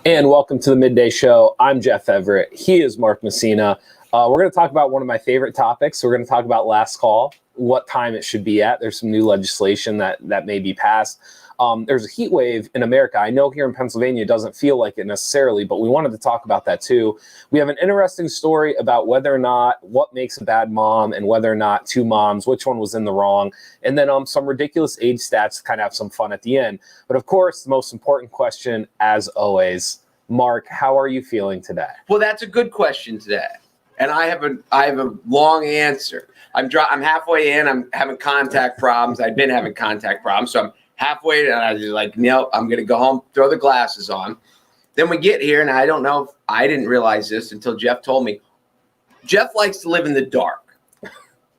And welcome to the Midday Show. I'm Jeff Everett. He is Mark Messina. We're going to talk about one of my favorite topics. We're going to talk about last call, what time it should be at. There's some new legislation that may be passed. There's a heat wave in America. I know here in Pennsylvania it doesn't feel like it necessarily, but we wanted to talk about that too. We have an interesting story about whether or not what makes a bad mom and whether or not two moms, which one was in the wrong, and then some ridiculous age stats to kind of have some fun at the end. But of course, the most important question, as always, Mark, how are you feeling today? Well, that's a good question today, and I have a long answer. I'm halfway in. I'm having contact problems. I've been having contact problems, so I'm halfway, and I was like, no, I'm going to go home, throw the glasses on. Then we get here, and I don't know if I didn't realize this until Jeff told me. Jeff likes to live in the dark.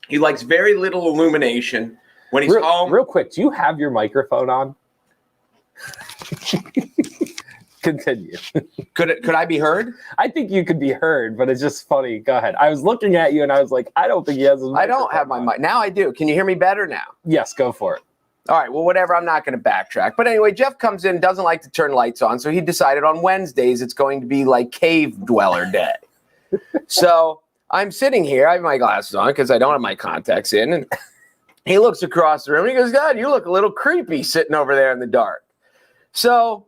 He likes very little illumination when he's home. Real quick, do you have your microphone on? Continue. Could I be heard? I think you could be heard, but it's just funny. Go ahead. I was looking at you, and I was like, I don't think he has his microphone. I don't have my mic. Now I do. Can you hear me better now? Yes, go for it. All right, well, whatever. I'm not going to backtrack. But anyway, Jeff comes in, doesn't like to turn lights on, so he decided on Wednesdays it's going to be like cave dweller day. So I'm sitting here. I have my glasses on because I don't have my contacts in. And he looks across the room, and he goes, God, you look a little creepy sitting over there in the dark. So,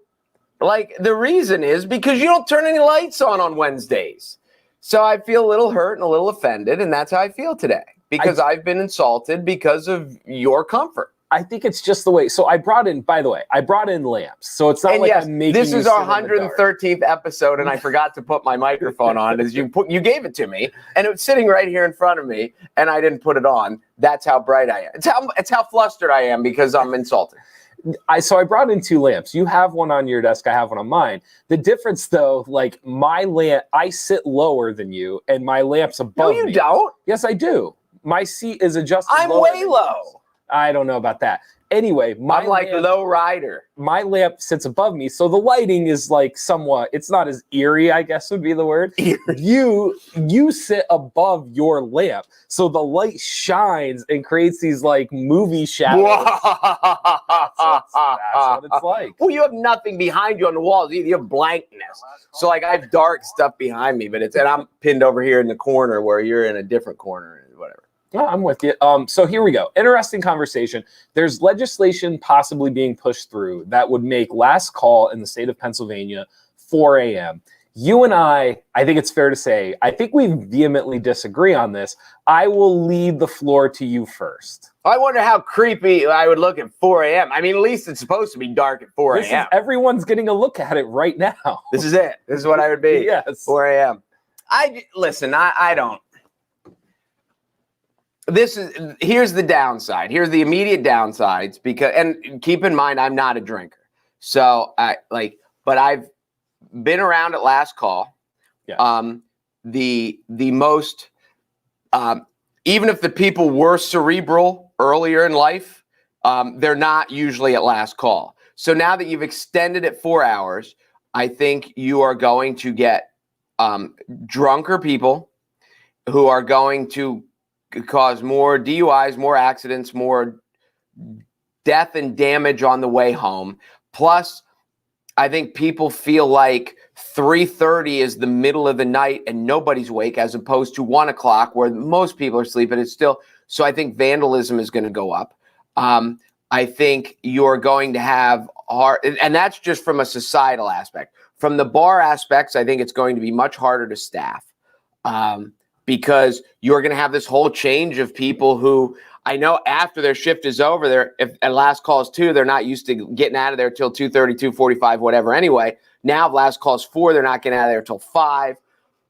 the reason is because you don't turn any lights on Wednesdays. So I feel a little hurt and a little offended, and that's how I feel today because I've been insulted because of your comfort. I think it's just the way. So I brought in lamps. So it's not I'm making this is our 113th episode, and I forgot to put my microphone on as you gave it to me, and it was sitting right here in front of me, and I didn't put it on. That's how bright I am. It's how flustered I am because I'm insulted. So I brought in two lamps. You have one on your desk. I have one on mine. The difference, though, my lamp, I sit lower than you, and my lamp's above me. No, you don't. Yes, I do. My seat is adjusted. I'm way low. I don't know about that. Anyway, I'm like low rider. My lamp sits above me, so the lighting is somewhat. It's not as eerie, I guess would be the word. You sit above your lamp, so the light shines and creates these movie shadows. That's what it's like. Well, you have nothing behind you on the walls. You have blankness. So I have dark stuff behind me, and I'm pinned over here in the corner where you're in a different corner, whatever. Yeah, I'm with you. So here we go. Interesting conversation. There's legislation possibly being pushed through that would make last call in the state of Pennsylvania 4 a.m. You and I think it's fair to say, I think we vehemently disagree on this. I will lead the floor to you first. I wonder how creepy I would look at 4 a.m. I mean, at least it's supposed to be dark at 4 a.m. Everyone's getting a look at it right now. This is it. This is what I would be. Yes. 4 a.m. I don't. Here's the downside. Here's the immediate downsides and keep in mind I'm not a drinker. So but I've been around at last call. Yeah. The most even if the people were cerebral earlier in life, they're not usually at last call. So now that you've extended it 4 hours, I think you are going to get drunker people who are going to cause more DUIs, more accidents, more death and damage on the way home. Plus, I think people feel like 3:30 is the middle of the night and nobody's awake, as opposed to 1 o'clock where most people are sleeping. It's still so. I think vandalism is going to go up. I think you're going to have and that's just from a societal aspect. From the bar aspects, I think it's going to be much harder to staff. Because you're going to have this whole change of people who I know after their shift is over, if at last call is 2, they're not used to getting out of there till 2:30, 2:45, whatever. Anyway, now if last call is 4, they're not getting out of there till 5.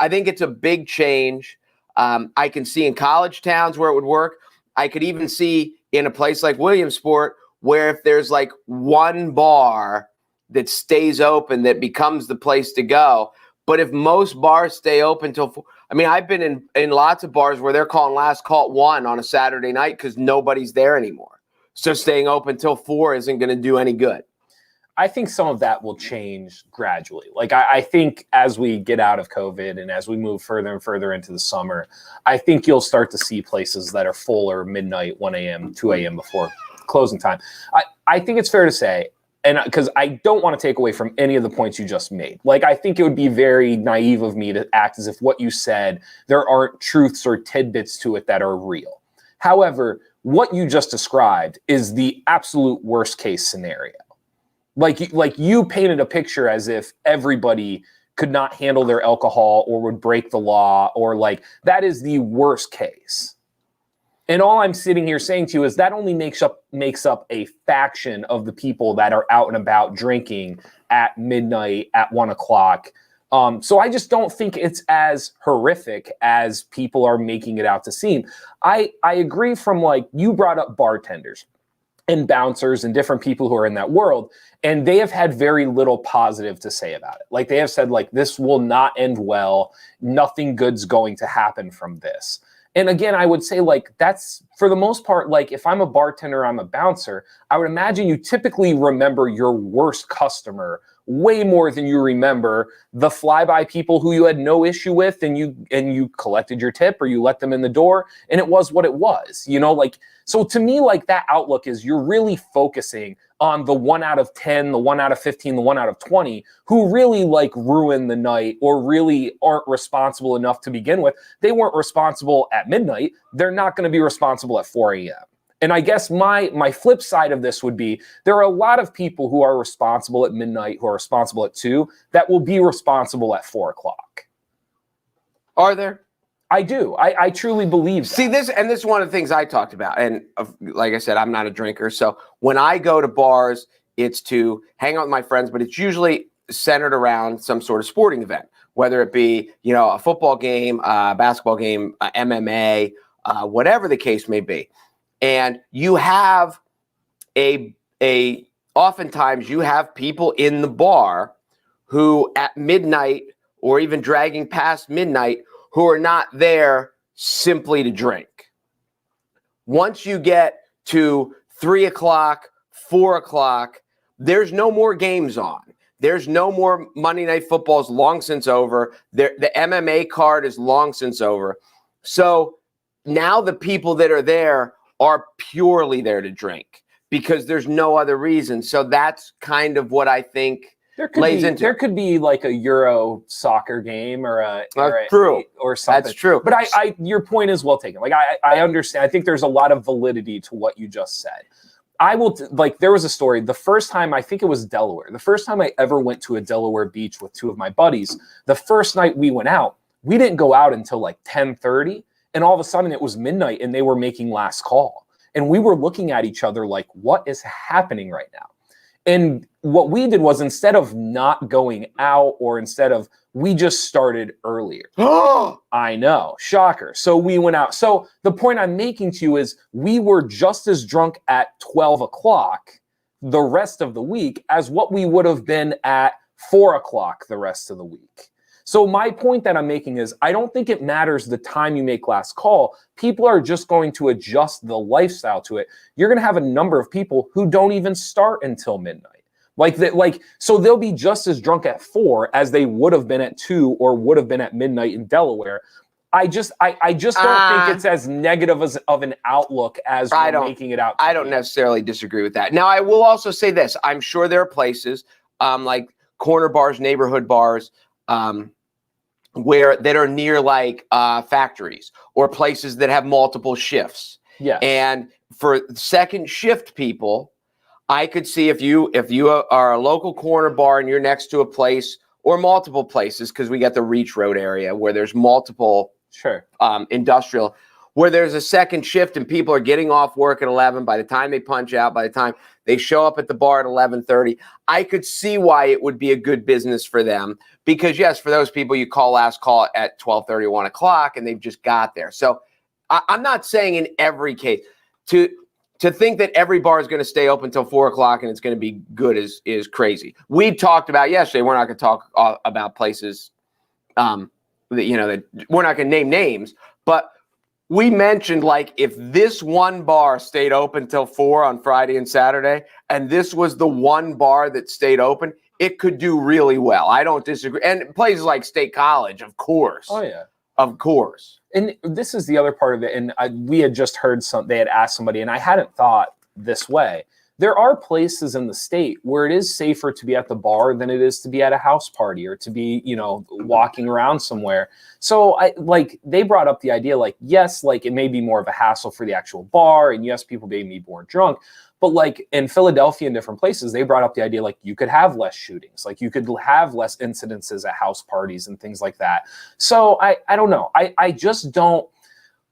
I think it's a big change. I can see in college towns where it would work. I could even see in a place like Williamsport where if there's one bar that stays open that becomes the place to go. But if most bars stay open till 4, I mean, I've been in lots of bars where they're calling last call at 1 on a Saturday night because nobody's there anymore. So staying open till 4 isn't going to do any good. I think some of that will change gradually. I think as we get out of COVID and as we move further and further into the summer, I think you'll start to see places that are fuller midnight, 1 a.m., 2 a.m. before closing time. I think it's fair to say, and because I don't want to take away from any of the points you just made. Like, I think it would be very naive of me to act as if what you said, there aren't truths or tidbits to it that are real. However, what you just described is the absolute worst case scenario. Like you painted a picture as if everybody could not handle their alcohol or would break the law, or like that is the worst case. And all I'm sitting here saying to you is that only makes up a faction of the people that are out and about drinking at midnight, at 1 o'clock. So I just don't think it's as horrific as people are making it out to seem. I agree from, like, you brought up bartenders and bouncers and different people who are in that world, and they have had very little positive to say about it. Like, they have said, like, this will not end well. Nothing good's going to happen from this. And again, I would say, like, that's for the most part, like, if I'm a bartender, I'm a bouncer, I would imagine you typically remember your worst customer way more than you remember the flyby people who you had no issue with, and you collected your tip or you let them in the door, and it was what it was, you know, like. So to me, like, that outlook is you're really focusing on the 1 out of 10, the 1 out of 15, the 1 out of 20 who really, like, ruin the night or really aren't responsible enough to begin with. They weren't responsible at midnight. They're not going to be responsible at 4 a.m. And I guess my flip side of this would be there are a lot of people who are responsible at midnight, who are responsible at 2, that will be responsible at 4 o'clock. Are there? I do. I truly believe that. See, this is one of the things I talked about. And like I said, I'm not a drinker. So when I go to bars, it's to hang out with my friends, but it's usually centered around some sort of sporting event, whether it be, you know, a football game, a basketball game, MMA, whatever the case may be. And you have oftentimes you have people in the bar who at midnight or even dragging past midnight who are not there simply to drink. Once you get to 3 o'clock, 4 o'clock, there's no more games on. There's no more Monday Night Football is long since over. The MMA card is long since over. So now the people that are there are purely there to drink because there's no other reason. So that's kind of what I think there could be like a Euro soccer game or something. That's true. But your point is well taken. Like, I understand. I think there's a lot of validity to what you just said. There was a story. The first time, I think it was Delaware. The first time I ever went to a Delaware beach with 2 of my buddies, the first night we went out, we didn't go out until like 10:30. And all of a sudden it was midnight and they were making last call. And we were looking at each other like, what is happening right now? And what we did was, instead of not going out, or we just started earlier. I know, shocker. So we went out. So the point I'm making to you is we were just as drunk at 12 o'clock the rest of the week as what we would have been at 4 o'clock the rest of the week. So my point that I'm making is I don't think it matters the time you make last call. People are just going to adjust the lifestyle to it. You're going to have a number of people who don't even start until midnight. So they'll be just as drunk at 4 as they would have been at 2 or would have been at midnight in Delaware. I just don't think it's as negative of an outlook as we're making it out. I don't necessarily disagree with that. Now, I will also say this. I'm sure there are places like corner bars, neighborhood bars, that are near like factories or places that have multiple shifts. Yeah. And for second shift people, I could see if you are a local corner bar and you're next to a place or multiple places, because we got the Reach Road area where there's multiple industrial, where there's a second shift and people are getting off work at 11. By the time they punch out, by the time they show up at the bar at 11:30, I could see why it would be a good business for them. Because yes, for those people, you call last call at 12:30, 1 o'clock, and they've just got there. So I'm not saying in every case to think that every bar is going to stay open until 4 o'clock and it's going to be good is crazy. We talked about yesterday. We're not going to talk about places that we're not going to name names, but we mentioned, like, if this one bar stayed open till 4 on Friday and Saturday, and this was the one bar that stayed open, it could do really well. I don't disagree. And places like State College, of course. Oh, yeah. Of course. And this is the other part of it. And we had just heard they had asked somebody, and I hadn't thought this way, there are places in the state where it is safer to be at the bar than it is to be at a house party or to be, walking around somewhere. So they brought up the idea, like, yes, like it may be more of a hassle for the actual bar, and yes, people may be more drunk. But like in Philadelphia and different places, they brought up the idea, like you could have less shootings, like you could have less incidences at house parties and things like that. So I don't know. I just don't.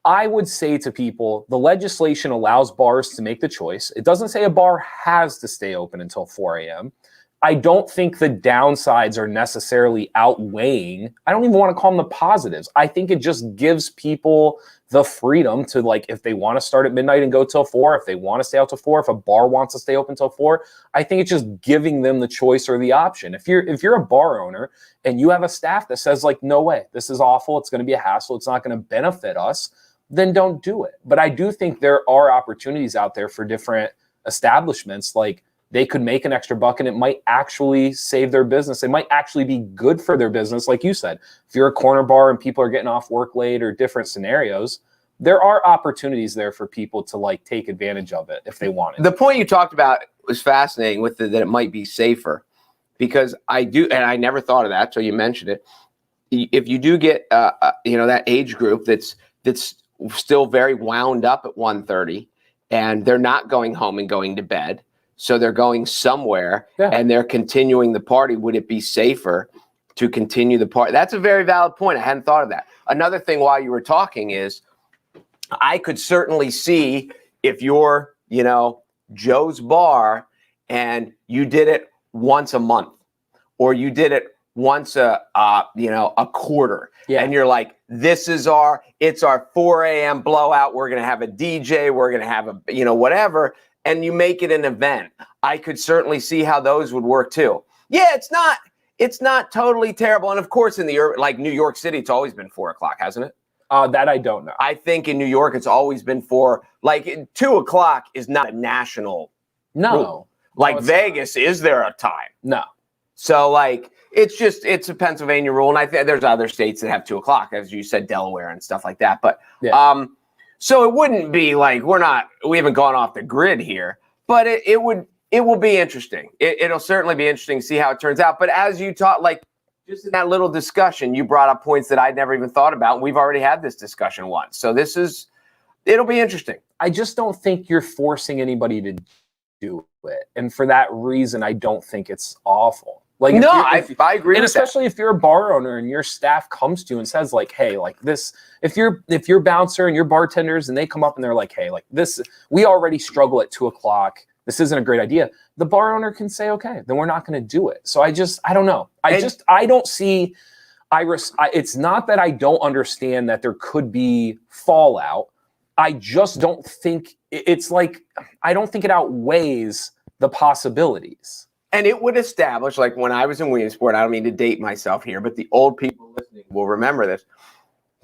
I would say to people, the legislation allows bars to make the choice. It doesn't say a bar has to stay open until 4 a.m. I don't think the downsides are necessarily outweighing. I don't even want to call them the positives. I think it just gives people the freedom to, like, if they want to start at midnight and go till 4, if they want to stay out till 4, if a bar wants to stay open till 4, I think it's just giving them the choice or the option. If you're a bar owner and you have a staff that says, like, no way, this is awful, it's going to be a hassle, it's not going to benefit us, then don't do it. But I do think there are opportunities out there for different establishments. Like, they could make an extra buck and it might actually save their business. It might actually be good for their business. Like you said, if you're a corner bar and people are getting off work late or different scenarios, there are opportunities there for people to, like, take advantage of it if they want it. The point you talked about was fascinating with that it might be safer, because I do, and I never thought of that till you mentioned it. If you do get, that age group that's still very wound up at 1:30 and they're not going home and going to bed, so they're going somewhere and they're continuing the party, would it be safer to continue the party? That's a very valid point. I hadn't thought of that. Another thing while you were talking is I could certainly see if you're, Joe's Bar and you did it once a month or you did it once a quarter. Yeah. And you're like, it's our 4 a.m. blowout. We're going to have a DJ. We're going to have a, whatever. And you make it an event. I could certainly see how those would work too. Yeah, it's not totally terrible. And of course, in like New York City, it's always been 4 o'clock, hasn't it? That I don't know. I think in New York, it's always been 4. Like 2 o'clock is not a national rule. Like Vegas, is there a time? No. So like, it's a Pennsylvania rule. And I think there's other states that have 2 o'clock, as you said, Delaware and stuff like that. But so it wouldn't be like we haven't gone off the grid here, but it will be interesting. It'll certainly be interesting to see how it turns out. But as you taught, like just in that little discussion, you brought up points that I'd never even thought about. And we've already had this discussion once. So it'll be interesting. I just don't think you're forcing anybody to do it. And for that reason, I don't think it's awful. Like, I agree. And especially if you're a bar owner and your staff comes to you and says, like, hey, like this, if you're bouncer and your bartenders and they come up and they're like, hey, like this, we already struggle at 2 o'clock. This isn't a great idea. The bar owner can say, okay, then we're not going to do it. So I don't know. I don't see, it's not that I don't understand that there could be fallout. I just don't think it's like, I don't think it outweighs the possibilities. And it would establish, like when I was in Williamsport, I don't mean to date myself here, but the old people listening will remember this.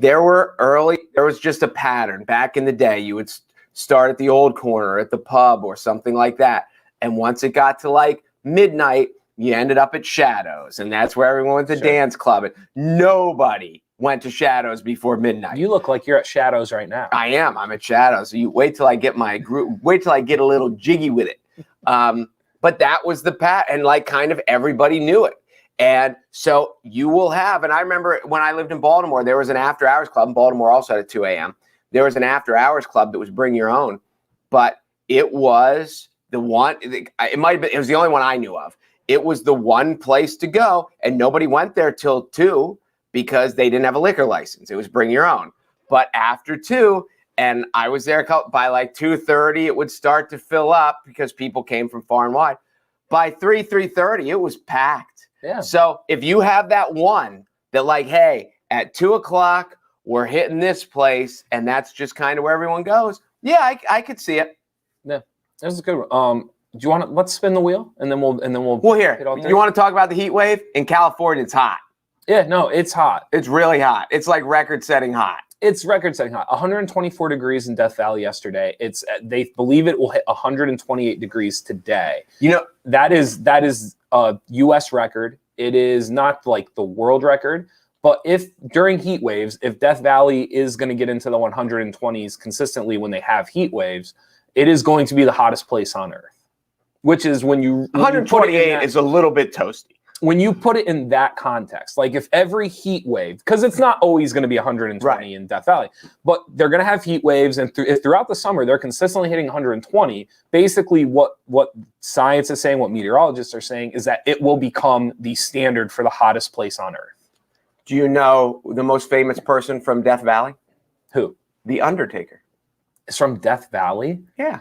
There was just a pattern. Back in the day, you would start at the old corner, at the pub or something like that. And once it got to like midnight, you ended up at Shadows. And that's where everyone went to dance club. And nobody went to Shadows before midnight. You look like you're at Shadows right now. I am. I'm at Shadows. So you wait till I get my group, wait till I get a little jiggy with it. But that was the and like kind of everybody knew it. And so you will have, and I remember when I lived in Baltimore, there was an after hours club in Baltimore also at 2 a.m. There was an after hours club that was bring your own, but it was the one, it might have been, it was the only one I knew of. It was the one place to go and nobody went there till 2 because they didn't have a liquor license. It was bring your own. But after 2, and I was there by like 2:30, it would start to fill up because people came from far and wide. By 3:30, it was packed. Yeah. So if you have that one that like, hey, at 2 o'clock, we're hitting this place, and that's just kind of where everyone goes. Yeah, I could see it. Yeah, that's a good one. Do you want to let's spin the wheel and then we'll here. You want to talk about the heat wave in California? It's hot. Yeah, no, it's hot. It's really hot. It's like record-setting hot. It's record-setting hot. 124 degrees in Death Valley yesterday. They believe it will hit 128 degrees today. You know, that is a U.S. record. It is not like the world record. But if during heat waves, if Death Valley is going to get into the 120s consistently when they have heat waves, it is going to be the hottest place on earth. which is when you 128 is a little bit toasty. When you put it in that context, like if every heat wave, because it's not always going to be 120 in Death Valley, but they're going to have heat waves, and if throughout the summer they're consistently hitting 120, basically what science is saying, what meteorologists are saying, is that it will become the standard for the hottest place on Earth. Do you know the most famous person from Death Valley? Who? The Undertaker. Is from Death Valley? Yeah.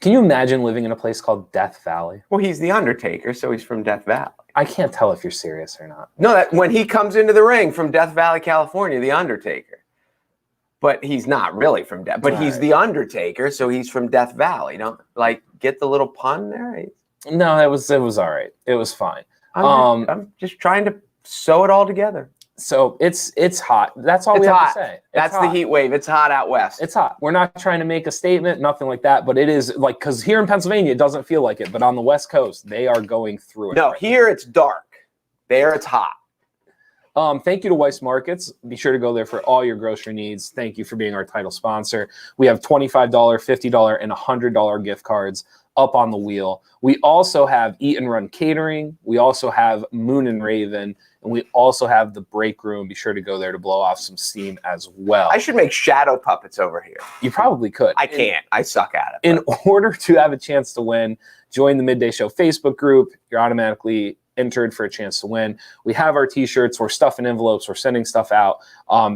Can you imagine living in a place called Death Valley? Well, he's the Undertaker, so he's from Death Valley. I can't tell if you're serious or not. No, that when he comes into the ring from Death Valley, California, the Undertaker. But he's not really from Death. But he's the Undertaker, so he's from Death Valley. Don't like get the little pun there. No, it was all right. It was fine. I'm just trying to sew it all together. So it's hot. That's all we have to say. That's the heat wave. It's hot out west. It's hot. We're not trying to make a statement, nothing like that. But it is like, because here in Pennsylvania, it doesn't feel like it. But on the West Coast, they are going through it. No, here it's dark. There it's hot. Thank you to Weis Markets. Be sure to go there for all your grocery needs. Thank you for being our title sponsor. We have $25, $50, and $100 gift cards up on the wheel. We also have Eat and Run Catering. We also have Moon and Raven. And we also have the break room. Be sure to go there to blow off some steam as well. I should make shadow puppets over here. You probably could. I can't. I suck at it. In order to have a chance to win, join the Midday Show Facebook group. You're automatically entered for a chance to win. We have our t-shirts. We're stuffing envelopes. We're sending stuff out.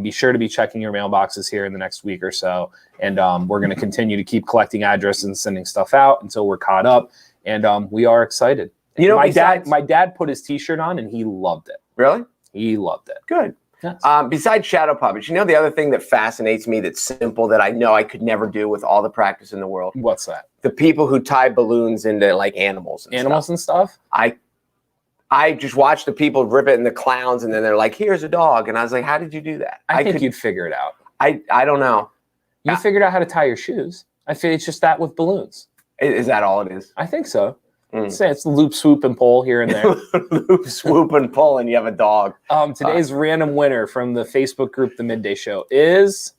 Be sure to be checking your mailboxes here in the next week or so. And we're going to continue to keep collecting addresses and sending stuff out until we're caught up. And we are excited. You know, my dad put his t-shirt on and he loved it. Really? He loved it. Good. Yes. Besides shadow puppets, you know the other thing that fascinates me that's simple that I know I could never do with all the practice in the world? What's that? The people who tie balloons into like animals and stuff. I just watch the people rip it in the clowns and then they're like, here's a dog. And I was like, how did you do that? I think you'd figure it out. I don't know. You figured out how to tie your shoes. I feel it's just that with balloons. Is that all it is? I think so. Say it's loop, swoop, and pull here and there. Loop, swoop, and pull, and you have a dog. Today's random winner from the Facebook group, The Midday Show, is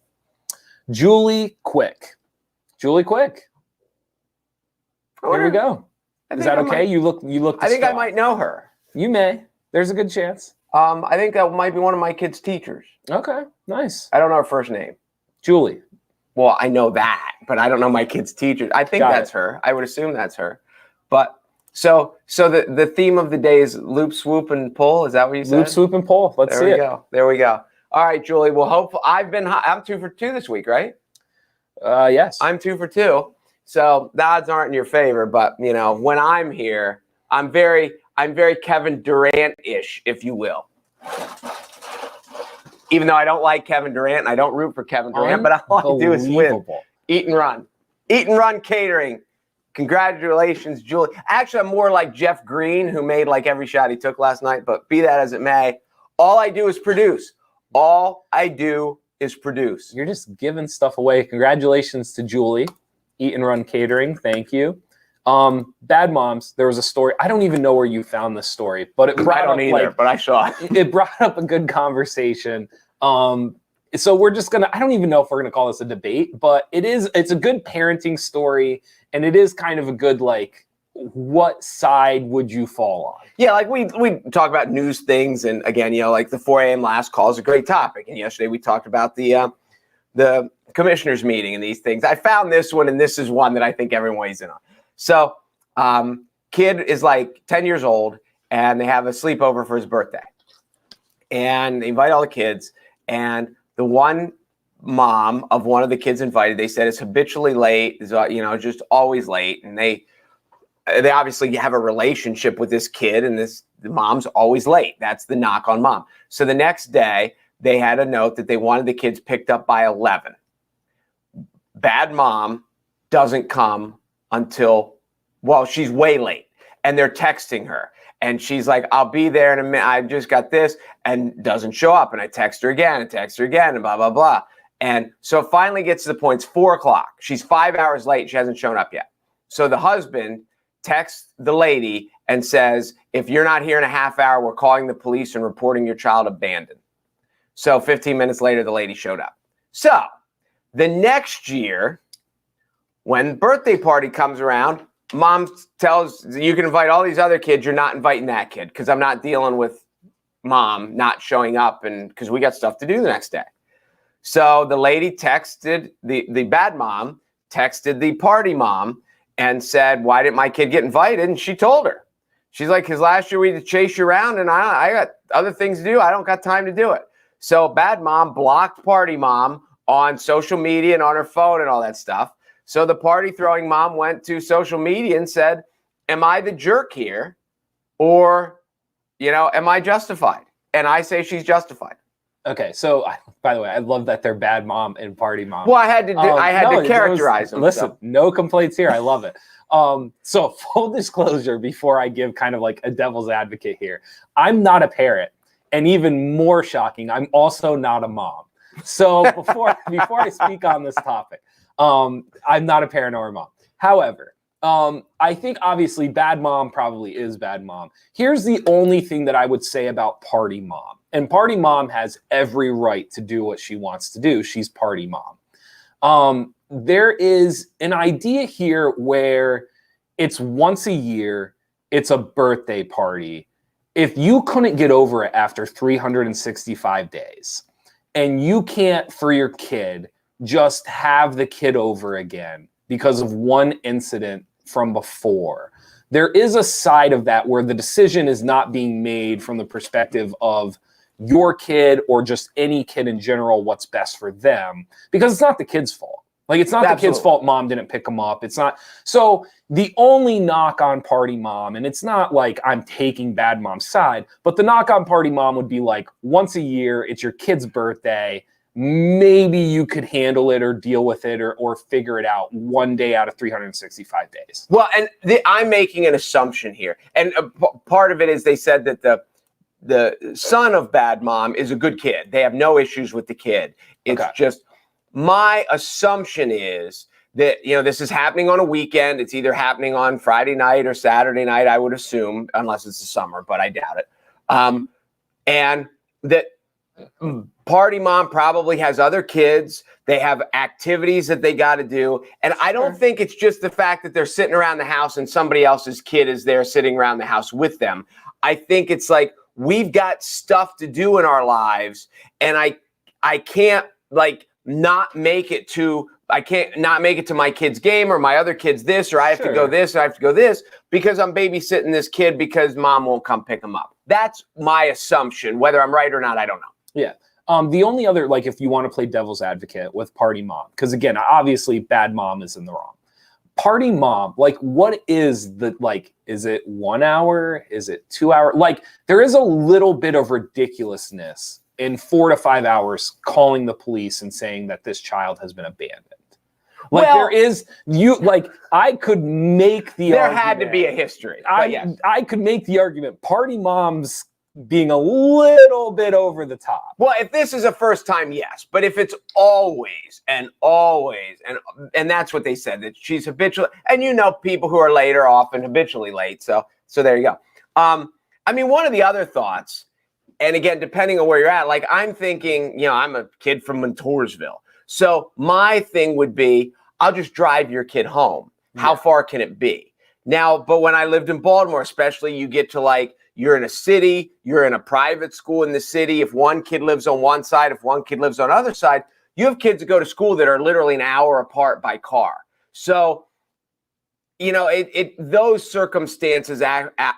Julie Quick. Julie Quick. There we go. Is that okay? You look. I think I might know her. You may. There's a good chance. I think that might be one of my kids' teachers. Okay, nice. I don't know her first name. Julie. Well, I know that, but I don't know my kids' teachers. I think that's her. I would assume that's her. But so the theme of the day is loop, swoop, and pull. Is that what you said? Loop, swoop, and pull. Let's see it. There we go. All right, Julie. Well, hopefully I'm 2 for 2 this week, right? Yes. I'm 2 for 2. So the odds aren't in your favor, but you know, when I'm here, I'm very Kevin Durant-ish, if you will. Even though I don't like Kevin Durant and I don't root for Kevin Durant, but all I do is win. Eat and Run. Eat and Run Catering. Congratulations, Julie. Actually, I'm more like Jeff Green, who made like every shot he took last night, but be that as it may, all I do is produce. All I do is produce. You're just giving stuff away. Congratulations to Julie. Eat and Run Catering. Thank you. Bad Moms, there was a story. I don't even know where you found this story, but it brought but I saw it. It brought up a good conversation. So we're just I don't even know if we're gonna call this a debate, but it's a good parenting story, and it is kind of a good, like, what side would you fall on? Yeah, like we talk about news things, and again, you know, like the 4 a.m. last call is a great topic. And yesterday we talked about the commissioners meeting and these things. I found this one, and this is one that I think everyone weighs in on. So, kid is like 10 years old, and they have a sleepover for his birthday. And they invite all the kids, and the one mom of one of the kids invited, they said is habitually late, is just always late. And they obviously have a relationship with this kid, and the mom's always late. That's the knock on mom. So the next day, they had a note that they wanted the kids picked up by 11. Bad mom doesn't come until, she's way late, and they're texting her, and she's like, I'll be there in a minute. I just got this, and doesn't show up. And I text her again and blah, blah, blah. And so it finally gets to the point, it's 4:00. She's 5 hours late. She hasn't shown up yet. So the husband texts the lady and says, if you're not here in a half hour, we're calling the police and reporting your child abandoned. So 15 minutes later, the lady showed up. So the next year, when birthday party comes around, mom tells you can invite all these other kids. You're not inviting that kid because I'm not dealing with mom not showing up, and because we got stuff to do the next day. So the lady texted the bad mom, texted the party mom and said, why didn't my kid get invited? And she told her. She's like, because last year we had to chase you around and I got other things to do. I don't got time to do it. So bad mom blocked party mom on social media and on her phone and all that stuff. So the party throwing mom went to social media and said, am I the jerk here? Or, am I justified? And I say she's justified. Okay, so by the way, I love that they're bad mom and party mom. Well, I had to characterize them. Listen, no complaints here. I love it. So full disclosure, before I give kind of like a devil's advocate here, I'm not a parent, and even more shocking, I'm also not a mom. So before I speak on this topic, I'm not a parent or a mom. However, I think obviously bad mom probably is bad mom. Here's the only thing that I would say about party mom. And party mom has every right to do what she wants to do. She's party mom. There is an idea here where it's once a year, it's a birthday party. If you couldn't get over it after 365 days, and you can't, for your kid, just have the kid over again because of one incident from before, there is a side of that where the decision is not being made from the perspective of your kid or just any kid in general, what's best for them, because it's not the kid's fault. Like, it's not the kid's fault mom didn't pick them up. It's not. So the only knock on party mom, and it's not like I'm taking bad mom's side, but the knock on party mom would be like, once a year, it's your kid's birthday. Maybe you could handle it or deal with it or figure it out one day out of 365 days. Well, and I'm making an assumption here. And part of it is they said that the son of bad mom is a good kid. They have no issues with the kid. It's just my assumption is that, this is happening on a weekend. It's either happening on Friday night or Saturday night, I would assume, unless it's the summer, but I doubt it. And that party mom probably has other kids. They have activities that they got to do. And I don't think it's just the fact that they're sitting around the house and somebody else's kid is there sitting around the house with them. I think it's like, we've got stuff to do in our lives, and I can't not make it to my kid's game or my other kid's this, or I have to go this, or I have to go this because I'm babysitting this kid because mom won't come pick him up. That's my assumption. Whether I'm right or not, I don't know. Yeah. The only other, if you want to play devil's advocate with party mom, because again, obviously bad mom is in the wrong. Party mom, what is is it 1 hour? Is it 2 hours? There is a little bit of ridiculousness in 4 to 5 hours calling the police and saying that this child has been abandoned. I could make the there argument. Had to be a history. I could make the argument party moms being a little bit over the top. Well, if this is a first time, yes. But if it's always and that's what they said, that she's habitual, and people who are late are often habitually late. So there you go. One of the other thoughts, and again, depending on where you're at, I'm thinking, I'm a kid from Montoursville. So my thing would be, I'll just drive your kid home. How far can it be? Now, but when I lived in Baltimore, especially, you get to you're in a city, you're in a private school in the city. If one kid lives on one side, if one kid lives on the other side, you have kids that go to school that are literally an hour apart by car. So, those circumstances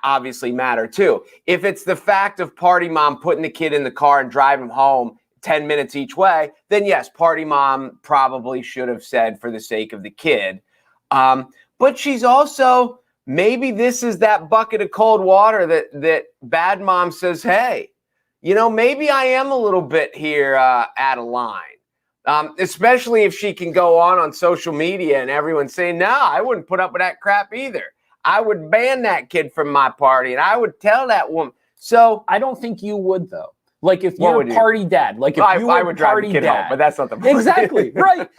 obviously matter too. If it's the fact of party mom putting the kid in the car and driving him home 10 minutes each way, then yes, party mom probably should have said for the sake of the kid. But she's also, maybe this is that bucket of cold water that bad mom says, hey, maybe I am a little bit here out of line. Especially if she can go on social media and everyone's saying, no, I wouldn't put up with that crap either. I would ban that kid from my party and I would tell that woman. So I don't think you would, though. If you're a party dad, I would drive the kid home, but that's not the point. Exactly, right.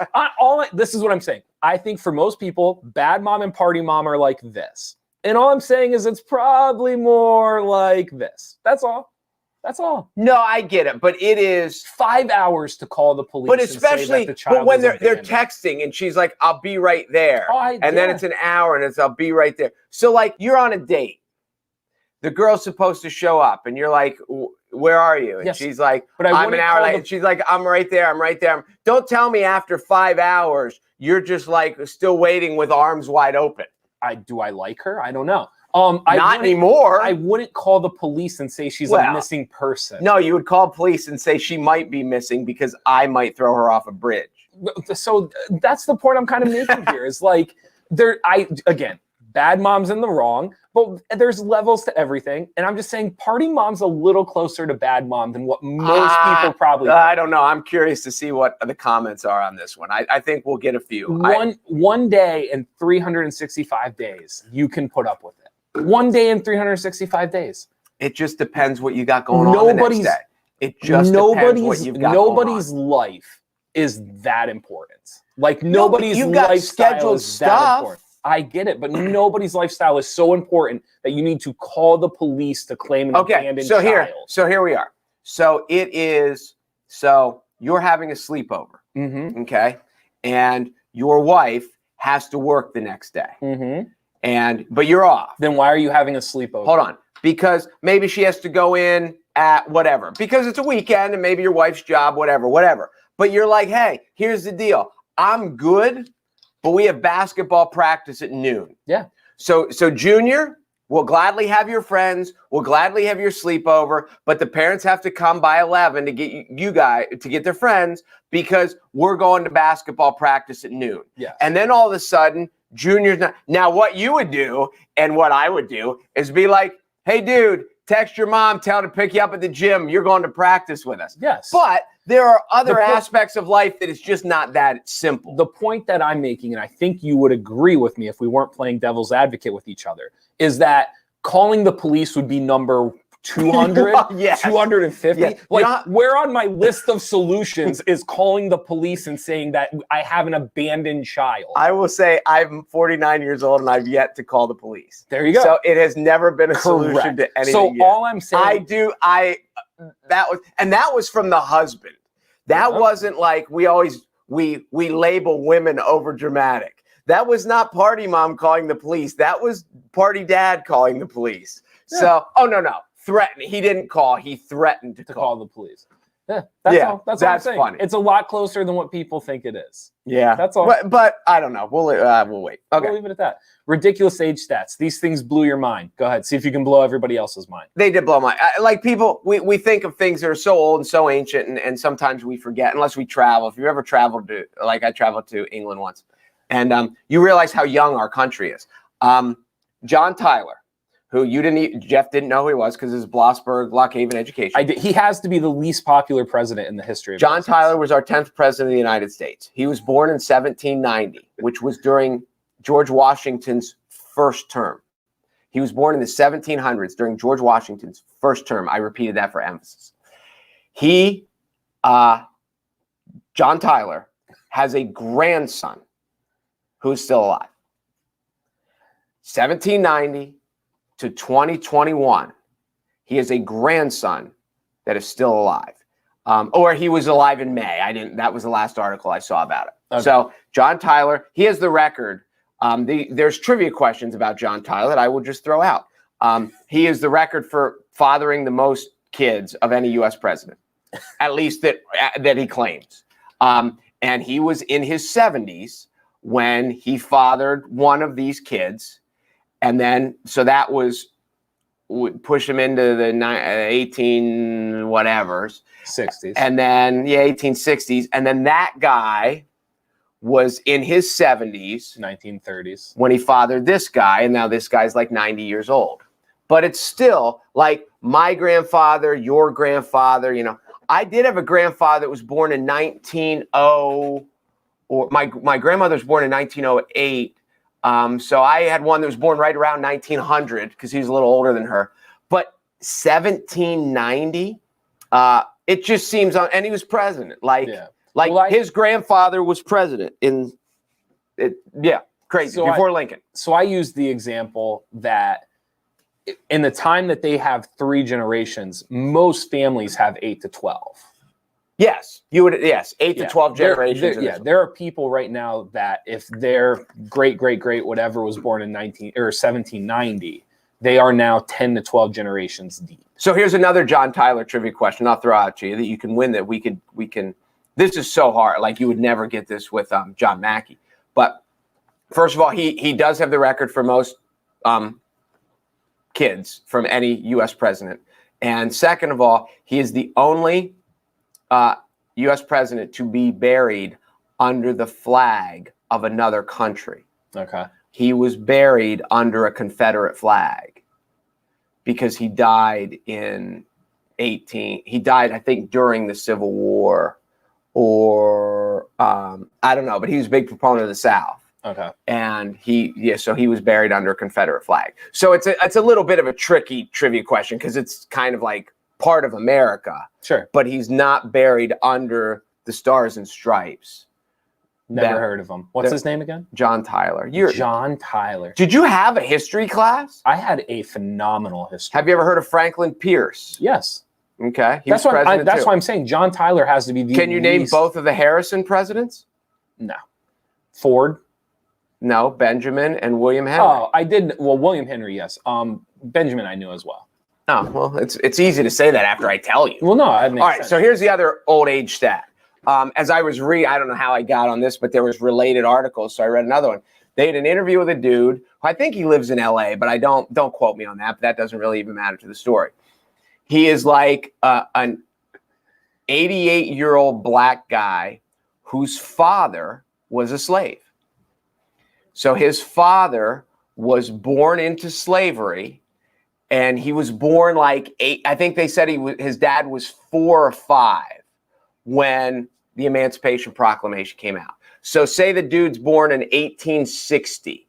This is what I'm saying. I think for most people, bad mom and party mom are like this. And all I'm saying is it's probably more like this. That's all. That's all. No, I get it, but it is 5 hours to call the police. But and say especially that the child but when is they're abandoned. texting and she's like, I'll be right there. And then yeah. it's an hour and it's I'll be right there. So like you're on a date. The girl's supposed to show up and you're like, where are you? And Yes, she's like, but I'm an hour late. She's like, I'm right there. I'm right there. Don't tell me after 5 hours, you're just like still waiting with arms wide open. Do I like her? I don't know. Not anymore. I wouldn't call the police and say she's a missing person. No, you would call police and say she might be missing because I might throw her off a bridge. So that's the point I'm kind of making here. Is like again, bad mom's in the wrong, but there's levels to everything. And I'm just saying party mom's a little closer to bad mom than what most people probably think. I don't know. I'm curious to see what the comments are on this one. I think we'll get a few. One day in 365 days, you can put up with it. One day in 365 days. It just depends what you got going on the next day. It just depends what you've got Nobody's going on. Life is that important. Like nobody's you've got lifestyle scheduled is stuff. that important. I get it, but nobody's lifestyle is so important that you need to call the police to claim an abandoned child. So here we are. So it is. So you're having a sleepover, okay, and your wife has to work the next day, but you're off. Then why are you having a sleepover? Hold on, because maybe she has to go in at whatever, because it's a weekend and maybe your wife's job, whatever. But you're like, hey, here's the deal. I'm good. But we have basketball practice at noon. Yeah. So Junior, we'll gladly have your friends. We'll gladly have your sleepover. But the parents have to come by 11 to get you guys to get their friends because we're going to basketball practice at noon. Yeah. And then all of a sudden, Junior's not. Now, what you would do and what I would do is be like, hey, dude, text your mom, tell her to pick you up at the gym. You're going to practice with us. Yes. But there are other aspects of life that it's just not that simple. The point that I'm making, and I think you would agree with me if we weren't playing devil's advocate with each other, is that calling the police would be number 200, yes. 250. Yes. Like, where on my list of solutions is calling the police and saying that I have an abandoned child? I will say I'm 49 years old and I've yet to call the police. There you go. So it has never been a solution to anything. So yet. all I'm saying, that was from the husband. That wasn't like we label women over dramatic. That was not party mom calling the police. That was party dad calling the police. Yeah. So, no. Threaten. He didn't call. He threatened to call the police. Yeah, that's all. That's all I'm saying. Funny. It's a lot closer than what people think it is. Yeah, that's all. But I don't know. We'll wait. Okay, we'll leave it at that. Ridiculous age stats. These things blew your mind. Go ahead. See if you can blow everybody else's mind. They did blow my. Like people, we think of things that are so old and so ancient, and sometimes we forget unless we travel. If you ever traveled to, like I traveled to England once, and you realize how young our country is. John Tyler, who Jeff didn't know who he was because his Blossburg, Lockhaven education. He has to be the least popular president in the history of John Tyler was our 10th president of the United States. He was born in 1790, which was during George Washington's first term. He was born in the 1700s during George Washington's first term. I repeated that for emphasis. John Tyler has a grandson who's still alive. 1790 to 2021, he has a grandson that is still alive. Or he was alive in May. That was the last article I saw about it. Okay. So John Tyler, he has the record. There's trivia questions about John Tyler that I will just throw out. He is the record for fathering the most kids of any U.S. president, at least that he claims. And he was in his 70s when he fathered one of these kids. And then, so that would push him into the 18 whatevers. 60s. And then, 1860s. And then that guy was in his 70s. 1930s. When he fathered this guy. And now this guy's like 90 years old. But it's still like my grandfather, your grandfather, I did have a grandfather that was born in 1900, or my grandmother was born in 1908. So I had one that was born right around 1900 because he was a little older than her. But 1790, it just seems on, and he was president. His grandfather was president crazy, before Lincoln. So I used the example that in the time that they have 3 generations, most families have 8 to 12. Yes, you would. Yes, 8 to 12 generations. There are people right now that if their great whatever was born in 1790, they are now 10 to 12 generations deep. So here's another John Tyler trivia question I'll throw out to you that you can win. That we can. This is so hard. Like you would never get this with John Mackey. But first of all, he does have the record for most kids from any U.S. president. And second of all, he is the only U.S. president to be buried under the flag of another country. Okay. He was buried under a Confederate flag because he died he died, I think, during the Civil War or I don't know, but he was a big proponent of the South. Okay. And so he was buried under a Confederate flag. So it's a little bit of a tricky trivia question because it's kind of like part of America. Sure. But he's not buried under the Stars and Stripes. Never heard of him. What's his name again? John Tyler. John Tyler. Did you have a history class? I had a phenomenal history. Have you ever heard of Franklin Pierce? Yes. Okay. That's why I'm saying John Tyler has to be the Can you name both of the Harrison presidents? No. Ford? No. Benjamin and William Henry. Oh, I did. Well, William Henry, yes. Benjamin I knew as well. Oh, well, it's easy to say that after I tell you. Well, no, that makes All right, sense. so here's the other old age stat. As I was I don't know how I got on this, but there was related articles, so I read another one. They had an interview with a dude who I think he lives in LA, but don't quote me on that, but that doesn't really even matter to the story. He is like an 88-year-old black guy whose father was a slave. So his father was born into slavery, and he was born like 8. I think they said his dad was 4 or 5 when the Emancipation Proclamation came out. So say the dude's born in 1860.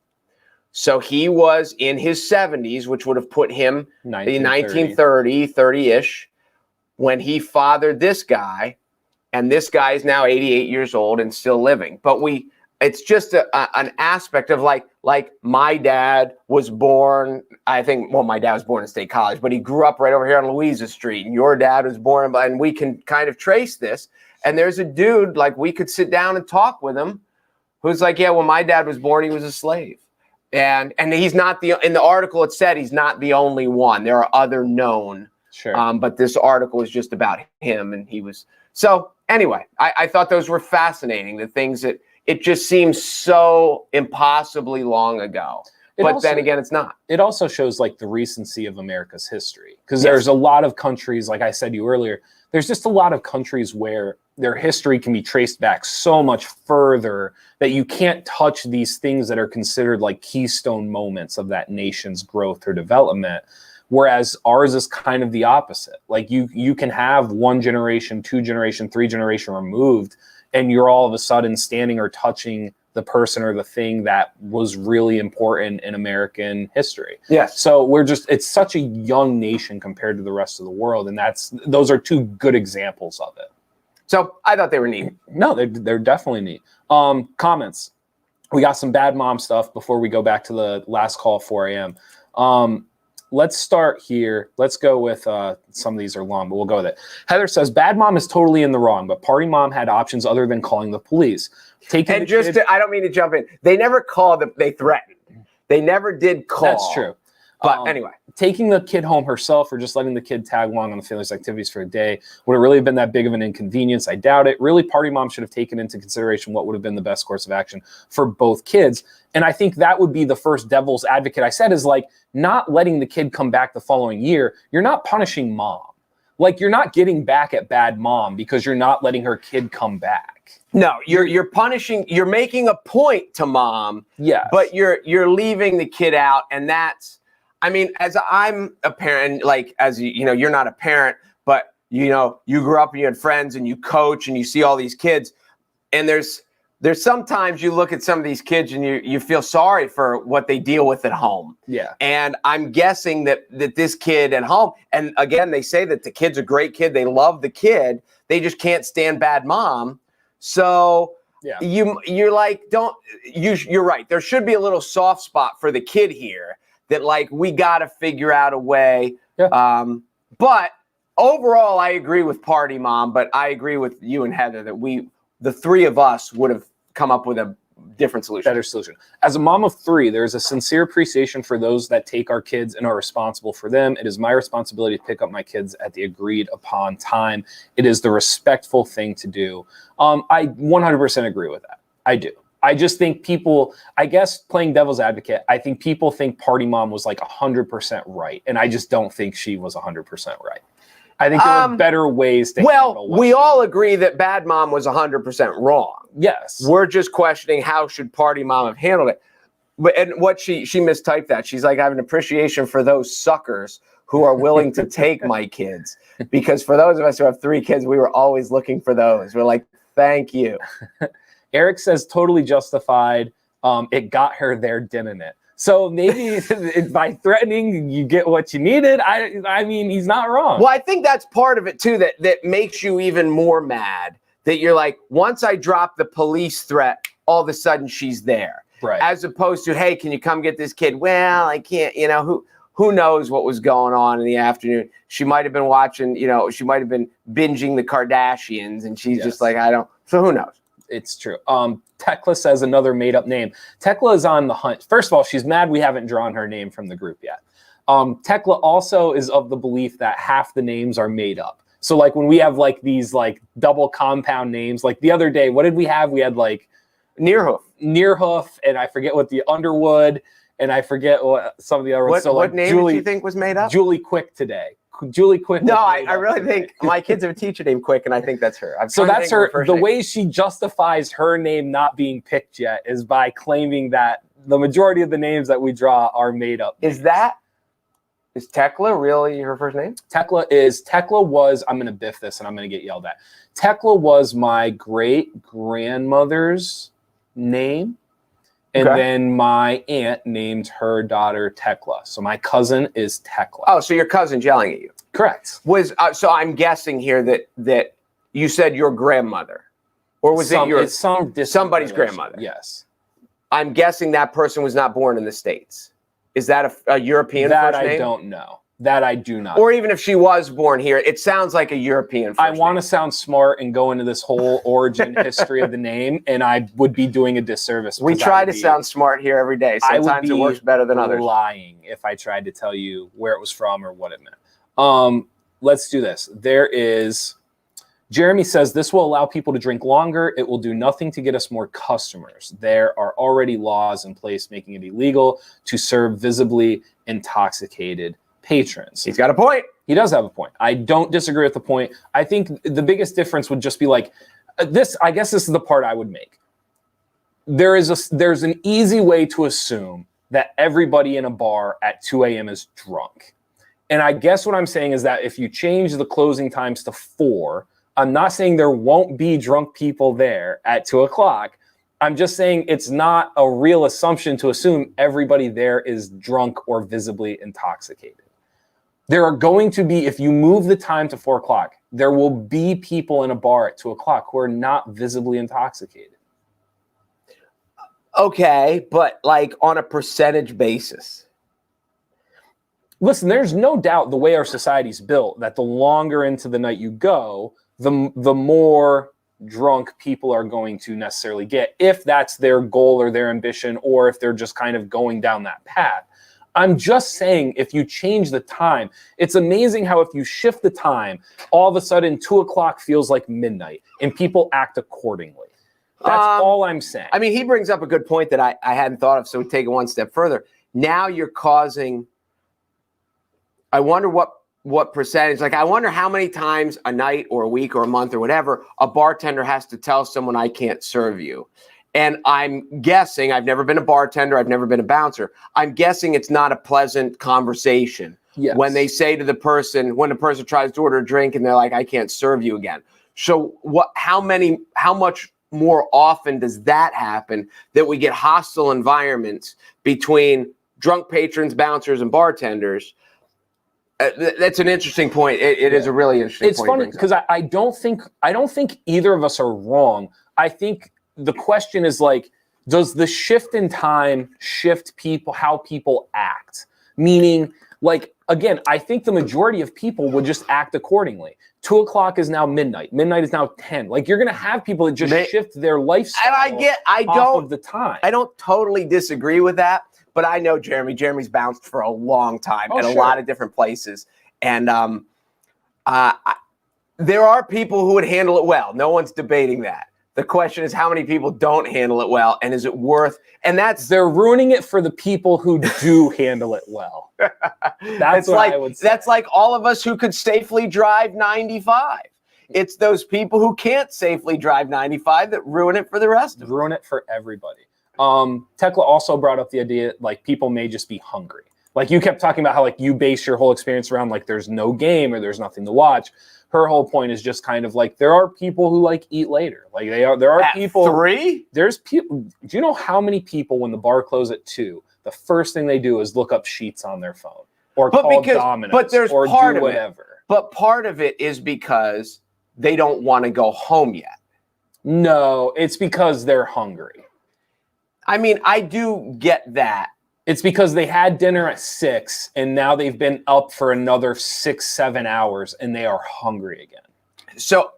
So he was in his 70s, which would have put him in 1930, 30-ish, when he fathered this guy, and this guy is now 88 years old and still living. But it's just an aspect of like my dad was born, I think, well, my dad was born in State College, but he grew up right over here on Louisa Street, and your dad was born, and we can kind of trace this. And there's a dude, like we could sit down and talk with him, who's like, yeah, when my dad was born, he was a slave. And he's not in the article it said he's not the only one. There are other known. Sure. But this article is just about him, and he was. So anyway, I thought those were fascinating, the things that it just seems so impossibly long ago. Then again, it's not. It also shows like the recency of America's history, because there's a lot of countries, like I said to you earlier, there's just a lot of countries where their history can be traced back so much further that you can't touch these things that are considered like keystone moments of that nation's growth or development. Whereas ours is kind of the opposite. Like you can have 1 generation, 2 generation, 3 generation removed, and you're all of a sudden standing or touching the person or the thing that was really important in American history. Yes. So it's such a young nation compared to the rest of the world. And those are 2 good examples of it. So I thought they were neat. No, they're definitely neat. Comments. We got some bad mom stuff before we go back to the last call, 4 a.m. Let's start here. Let's go with some of these are long, but we'll go with it. Heather says, bad mom is totally in the wrong, but party mom had options other than calling the police. I don't mean to jump in. They never called, they threatened. They never did call. That's true. But anyway. Taking the kid home herself or just letting the kid tag along on the family's activities for a day, would it really have been that big of an inconvenience? I doubt it. Really, party mom should have taken into consideration what would have been the best course of action for both kids. And I think that would be the first devil's advocate I said is like not letting the kid come back the following year. You're not punishing mom. Like you're not getting back at bad mom because you're not letting her kid come back. No, you're punishing, you're making a point to mom. Yes. But you're leaving the kid out, and that's, I mean, as I'm a parent, like as you know, you're not a parent, but you know, you grew up and you had friends and you coach and you see all these kids, and there's sometimes you look at some of these kids and you feel sorry for what they deal with at home. Yeah. And I'm guessing that this kid at home, and again, they say that the kid's a great kid, they love the kid, they just can't stand bad mom. So yeah. You're like, you're right. There should be a little soft spot for the kid here. that like we got to figure out a way. Yeah. But overall, I agree with Party Mom, but I agree with you and Heather that the three of us would have come up with a different solution. Better solution. As a mom of three, there's a sincere appreciation for those that take our kids and are responsible for them. It is my responsibility to pick up my kids at the agreed upon time. It is the respectful thing to do. I 100% agree with that. I do. I just think people, I guess playing devil's advocate, I think people think Party Mom was like 100% right. And I just don't think she was 100% right. I think there are better ways to handle we all agree that Bad Mom was 100% wrong. Yes. We're just questioning how should Party Mom have handled it. And what she mistyped that. She's like, I have an appreciation for those suckers who are willing to take my kids. Because for those of us who have 3 kids, we were always looking for those. We're like, thank you. Eric says totally justified. It got her there, didn't it? So maybe by threatening, you get what you needed. I mean, he's not wrong. Well, I think that's part of it, too, that makes you even more mad. That you're like, once I drop the police threat, all of a sudden she's there. Right. As opposed to, hey, can you come get this kid? Well, I can't, who knows what was going on in the afternoon. She might have been watching, she might have been binging the Kardashians, and she's just like, so who knows? It's true. Tekla says another made-up name. Tekla is on the hunt. First of all, she's mad we haven't drawn her name from the group yet. Tekla also is of the belief that half the names are made up. So like when we have like these like double compound names, like the other day, what did we have? We had like Nearhoof, and I forget what the Underwood, and I forget what some of the other ones. So what like name Julie, do you think was made up? Julie Quick today. Julie Quick. No, I really think my kids have a teacher named Quick, and I think that's her. So that's her. The way she justifies her name not being picked yet is by claiming that the majority of the names that we draw are made up. Is Tekla really her first name? Tekla was, I'm going to biff this and I'm going to get yelled at. Tekla was my great grandmother's name. And then my aunt named her daughter Tekla. So my cousin is Tekla. Oh, so your cousin's yelling at you. Correct. So I'm guessing here that you said your grandmother, or was it somebody's grandmother? Yes. I'm guessing that person was not born in the States. Is that a European first name? That I don't know. That I do not. Or even if she was born here, it sounds like a European first name. I want to sound smart and go into this whole origin history of the name, and I would be doing a disservice. We try to sound smart here every day. Sometimes it works better than others. Lying if I tried to tell you where it was from or what it meant. Let's do this. Jeremy says this will allow people to drink longer. It will do nothing to get us more customers. There are already laws in place making it illegal to serve visibly intoxicated patrons. He's got a point. He does have a point. I don't disagree with the point. I think the biggest difference would just be like this. I guess this is the part I would make. There's an easy way to assume that everybody in a bar at 2 a.m. is drunk. And I guess what I'm saying is that if you change the closing times to 4, I'm not saying there won't be drunk people there at 2 o'clock. I'm just saying it's not a real assumption to assume everybody there is drunk or visibly intoxicated. There are going to be, if you move the time to 4 o'clock, there will be people in a bar at 2 o'clock who are not visibly intoxicated. Okay, but like on a percentage basis. Listen, there's no doubt the way our society's built that the longer into the night you go, the more drunk people are going to necessarily get, if that's their goal or their ambition, or if they're just kind of going down that path. I'm just saying, if you change the time, it's amazing how if you shift the time, all of a sudden 2 o'clock feels like midnight and people act accordingly. That's all I'm saying. I mean, he brings up a good point that I hadn't thought of, so we take it one step further. Now you're causing, I wonder what percentage, like I wonder how many times a night or a week or a month or whatever, a bartender has to tell someone I can't serve you. And I'm guessing, I've never been a bartender, I've never been a bouncer. I'm guessing it's not a pleasant conversation when they say to the person, when the person tries to order a drink and they're like, I can't serve you again. So how much more often does that happen, that we get hostile environments between drunk patrons, bouncers, and bartenders? That's an interesting point. It is a really interesting point. It's funny because I don't think either of us are wrong. I think the question is like, does the shift in time shift how people act? Meaning, like, again, I think the majority of people would just act accordingly. 2 o'clock is now midnight. Midnight is now 10. Like, you're going to have people that just shift their lifestyle off of the time. I don't totally disagree with that, but I know Jeremy. Jeremy's bounced for a long time at a lot of different places. And there are people who would handle it well. No one's debating that. The question is how many people don't handle it well, and is it worth? And they're ruining it for the people who do handle it well. That's what I would say. That's like all of us who could safely drive 95. It's those people who can't safely drive 95 that ruin it for the rest of us. Ruin it for everybody. Tekla also brought up the idea, like, people may just be hungry. Like, you kept talking about how, like, you base your whole experience around, like, there's no game or there's nothing to watch. Her whole point is just kind of like, there are people who like eat later. Like, there are people. 3? There's people. Do you know how many people, when the bar closes at 2, the first thing they do is look up sheets on their phone or call Domino's or do whatever. But part of it is because they don't want to go home yet. No, it's because they're hungry. I mean, I do get that. It's because they had dinner at 6 and now they've been up for another 6-7 hours and they are hungry again. So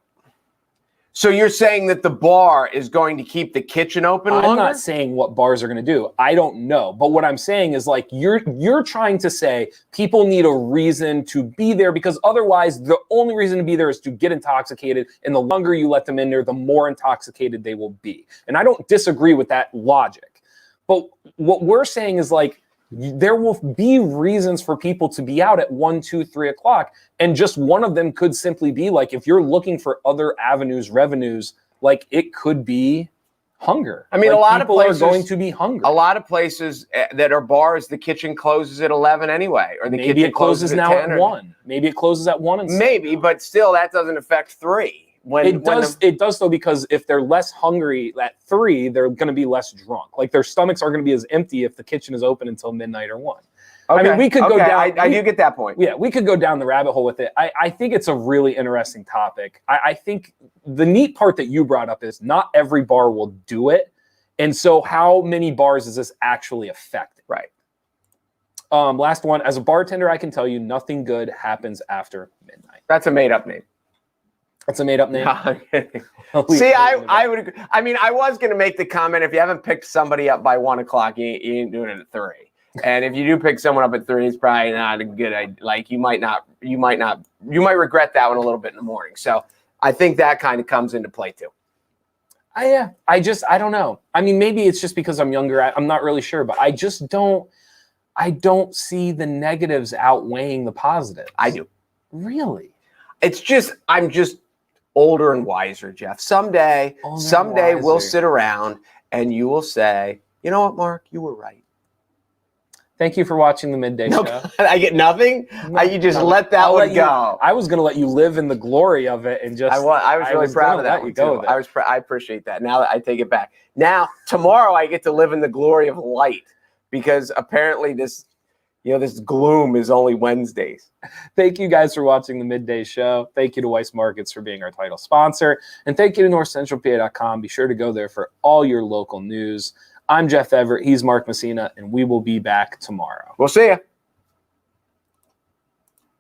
you're saying that the bar is going to keep the kitchen open longer? I'm not saying what bars are going to do. I don't know. But what I'm saying is, like, you're trying to say people need a reason to be there, because otherwise the only reason to be there is to get intoxicated. And the longer you let them in there, the more intoxicated they will be. And I don't disagree with that logic. But what we're saying is, like, there will be reasons for people to be out at 1, 2, 3 o'clock. And just one of them could simply be, like, if you're looking for other avenues, revenues, like, it could be hunger. I mean, like, a lot of places are going to be hungry. A lot of places that are bars, the kitchen closes at 11 anyway, or the maybe kitchen it closes now at 10 at 1. Maybe it closes at 1 instead. Maybe, but still, that doesn't affect 3. It does though, because if they're less hungry at 3, they're going to be less drunk. Like, their stomachs are going to be as empty if the kitchen is open until midnight or 1. Okay. I mean, we could go down. I do get that point. Yeah, we could go down the rabbit hole with it. I think it's a really interesting topic. I think the neat part that you brought up is not every bar will do it. And so how many bars is this actually affecting? Right. Last one. As a bartender, I can tell you nothing good happens after midnight. That's a made-up name. That's a made-up name? See, I would agree. I mean, I was going to make the comment, if you haven't picked somebody up by 1 o'clock, you ain't doing it at 3. And if you do pick someone up at 3, it's probably not a good idea. Like, you might regret that one a little bit in the morning. So I think that kind of comes into play too. Yeah, I don't know. I mean, maybe it's just because I'm younger. I'm not really sure, but I don't see the negatives outweighing the positives. I do. Really? It's just, I'm just older and wiser, Jeff. Someday we'll sit around and you will say, you know what, Mark, you were right. Thank you for watching the Midday Show. I get nothing? You just let that one go. I was going to let you live in the glory of it and just. I was really proud of that one too. I appreciate that. Now that I take it back. Now, tomorrow I get to live in the glory of light, because apparently this gloom is only Wednesdays. Thank you guys for watching the Midday Show. Thank you to Weis Markets for being our title sponsor. And thank you to NorthcentralPa.com. Be sure to go there for all your local news. I'm Jeff Everett. He's Mark Messina, and we will be back tomorrow. We'll see you.